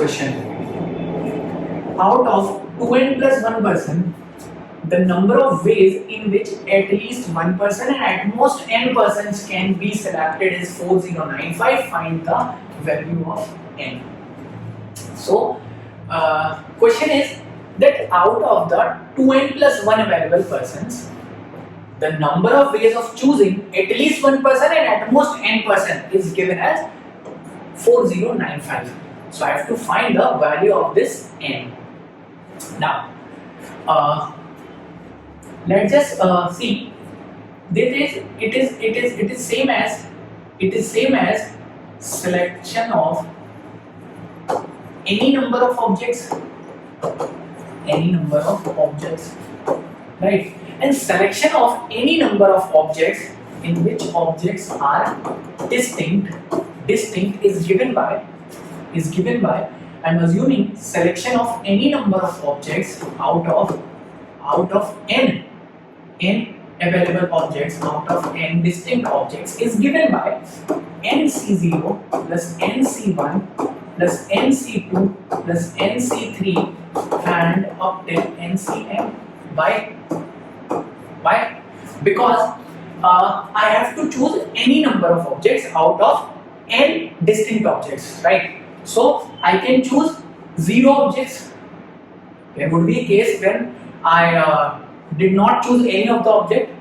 question. Out of 2n plus 1 person, the number of ways in which at least one person and at most n persons can be selected is 4095. Find the value of n. So, question is that out of the 2n plus 1 available persons, the number of ways of choosing at least one person and at most n person is given as 4095. So I have to find the value of this n. Now, let's just see. It is same as selection of any number of objects, right? And selection of any number of objects in which objects are distinct is given by I'm assuming selection of any number of objects out of n available objects out of n distinct objects is given by nc0 plus nc1 plus nc2 plus nc3 and up till ncm. Why? Because I have to choose any number of objects out of n distinct objects, right? So I can choose 0 objects. There would be a case when I did not choose any of the object,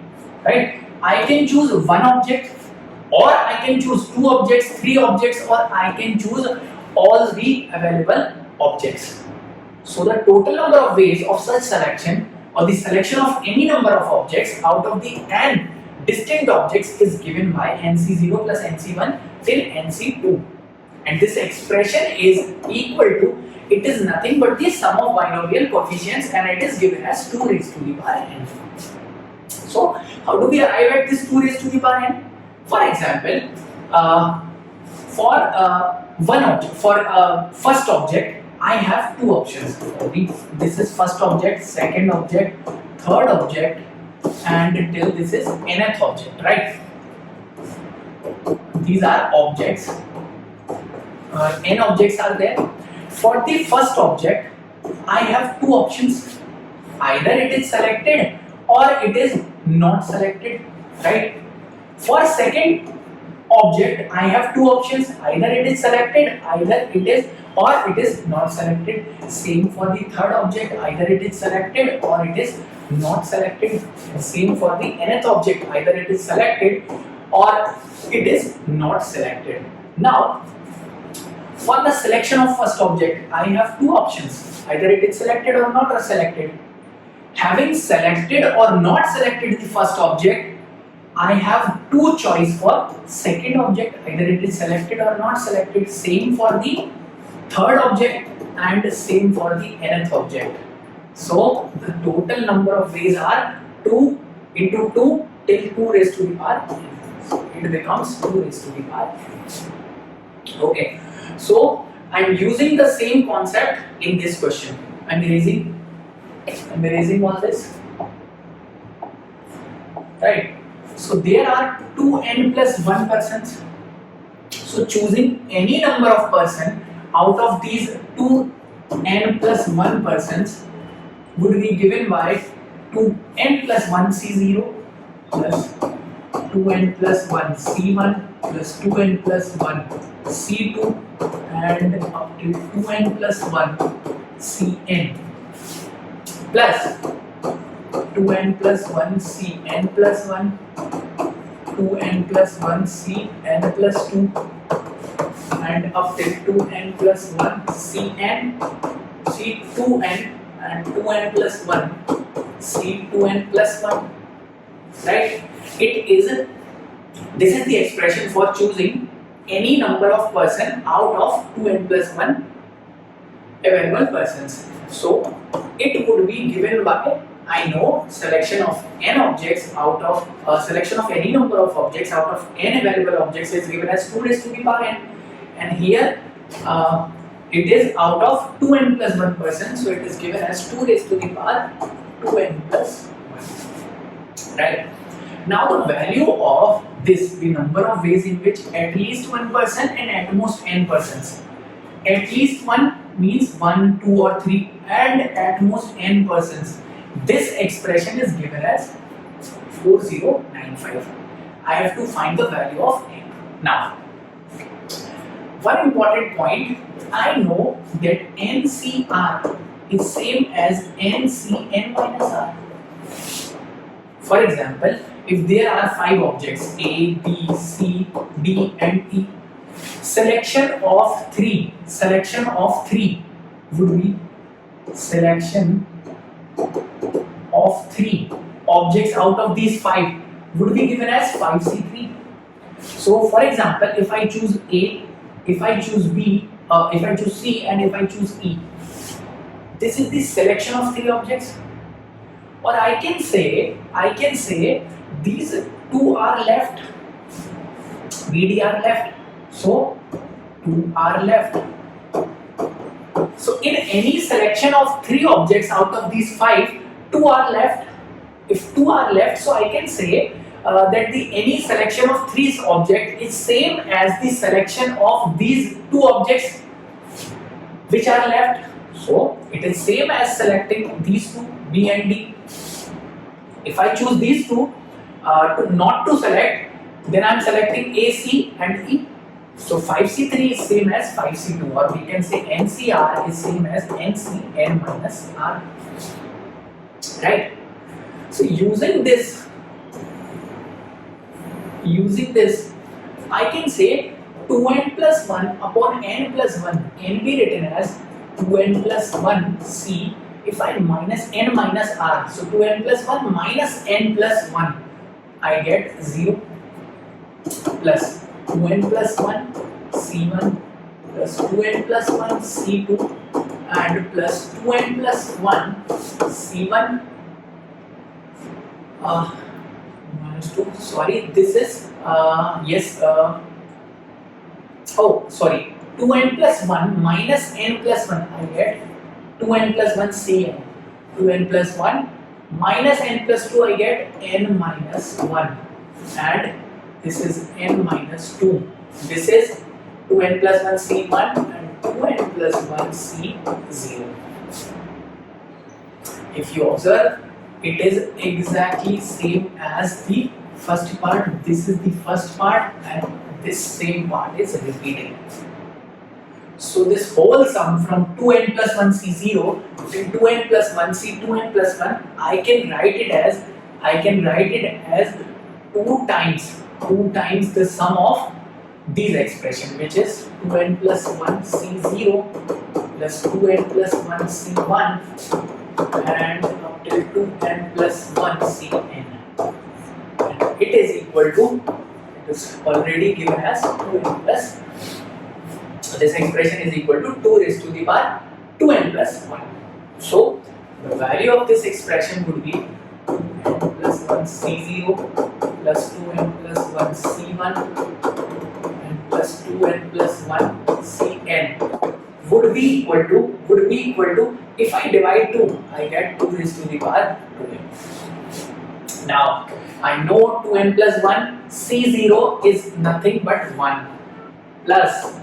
right? I can choose one object, or I can choose 2 objects, 3 objects, or I can choose all the available objects. So the total number of ways of such selection, or the selection of any number of objects out of the n distinct objects, is given by nc0 plus nc1 till nc2, and this expression is equal to, it is nothing but the sum of binomial coefficients, and it is given as 2 raised to the power n. So how do we arrive at this 2 raised to the power n? For example, for first object, I have 2 options. This is first object, second object, third object, and till this is nth object, right? These are objects. N objects are there. For the first object, I have 2 options. Either it is selected or it is not selected, right? For second object, I have 2 options. Either it is selected, either it is, or it is not selected. Same for the third object. Either it is selected or it is not selected. Same for the nth object. Either it is selected or it is not selected. Now, for the selection of first object, I have 2 options. Either it is selected or not selected. Having selected or not selected the first object, I have 2 choice for second object. Either it is selected or not selected. Same for the third object and same for the nth object. So the total number of ways are 2 into 2 till 2 raised to the power n. It becomes 2 raised to the power n. Okay. So I am using the same concept in this question. I am erasing all this, right? So there are 2n plus 1 persons. So choosing any number of person out of these 2n plus 1 persons would be given by 2n plus 1 c0 plus 2n plus 1 c1 plus 2n plus 1 c2 and up to 2n plus 1 cn plus 2n plus 1 cn plus 1 2n plus 1 cn plus 2 and up till 2n plus 1 cn c2n and 2n plus 1 c2n plus 1, right? This is the expression for choosing any number of person out of 2n plus 1 available persons. So it would be given by, I know, selection of n objects out of selection of any number of objects out of n available objects is given as 2 raised to the power n, and here it is out of 2n plus 1 person, so it is given as 2 raised to the power 2n plus 1, right? Now the value of this, the number of ways in which at least one person and at most n persons, at least one means 1, 2 or 3 and at most n persons. This expression is given as 4095. I have to find the value of n. Now, one important point, I know that NCR is same as NCN minus R. For example, if there are 5 objects A, B, C, D and E, selection of 3 would be selection of 3 objects out of these 5 would be given as 5C3. So for example, if I choose A, if I choose B, if I choose C and if I choose E, this is the selection of 3 objects. Or I can say these 2 are left, BD are left, so 2 are left. So in any selection of 3 objects out of these 5, 2 are left. If 2 are left, so I can say that any selection of 3 object is same as the selection of these 2 objects which are left. So it is same as selecting these 2, B and D. If I choose these 2 not to select, then I am selecting A, C and E. So 5C3 is same as 5C2, or we can say NCR is same as NCN minus R. Right? So using this, I can say 2n plus 1 upon n plus 1 can be written as 2n plus 1 C if I minus n minus R. So 2n plus 1 minus n plus 1, I get 0 plus 2n plus 1 C1 plus 2n plus 1 C2 and plus 2n plus 1 C1 minus 2. Sorry, this is yes. Oh, sorry. 2n plus 1 minus n plus 1. I get 2n plus 1 Cn. 2n plus 1 minus n plus 2. I get n minus 1. And this is n minus 2. This is 2n plus 1 C1 and 2n plus 1 C0. If you observe, it is exactly same as the first part. This is the first part and this same part is repeating. So this whole sum from 2n plus 1 C0 to 2n plus 1 C2n plus 1, I can write it as 2 times the sum of these expression, which is 2n plus 1 C0 plus 2n plus 1 C1 and up till 2n plus 1 Cn. And it is equal to, it is already given as 2n plus, this expression is equal to 2 raised to the power 2n plus 1. So the value of this expression would be 2n plus 1 C0 plus 2n plus 1 C1 and plus 2n plus 1 Cn would be equal to, if I divide 2, I get 2 raised to the power 2n. Now I know 2n plus 1 C0 is nothing but 1 plus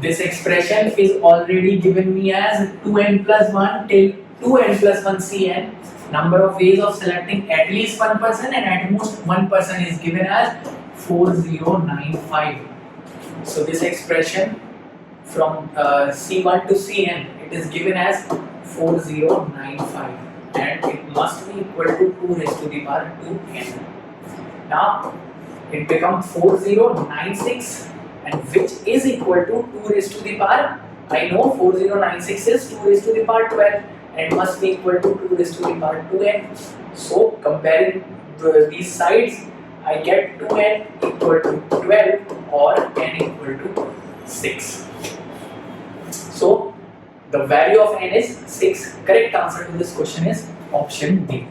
this expression is already given me as 2n plus 1 till 2n plus 1 Cn. Number of ways of selecting at least one person and at most one person is given as 4095. So this expression from C1 to Cn, it is given as 4095 and it must be equal to 2 raised to the power 2n. Now it becomes 4096 and which is equal to 2 raised to the power, I know 4096 is 2 raised to the power 12 and it must be equal to 2 raised to the power 2n. So comparing these sides, I get 2n equal to 12 or n equal to 6. So the value of n is 6. Correct answer to this question is option D.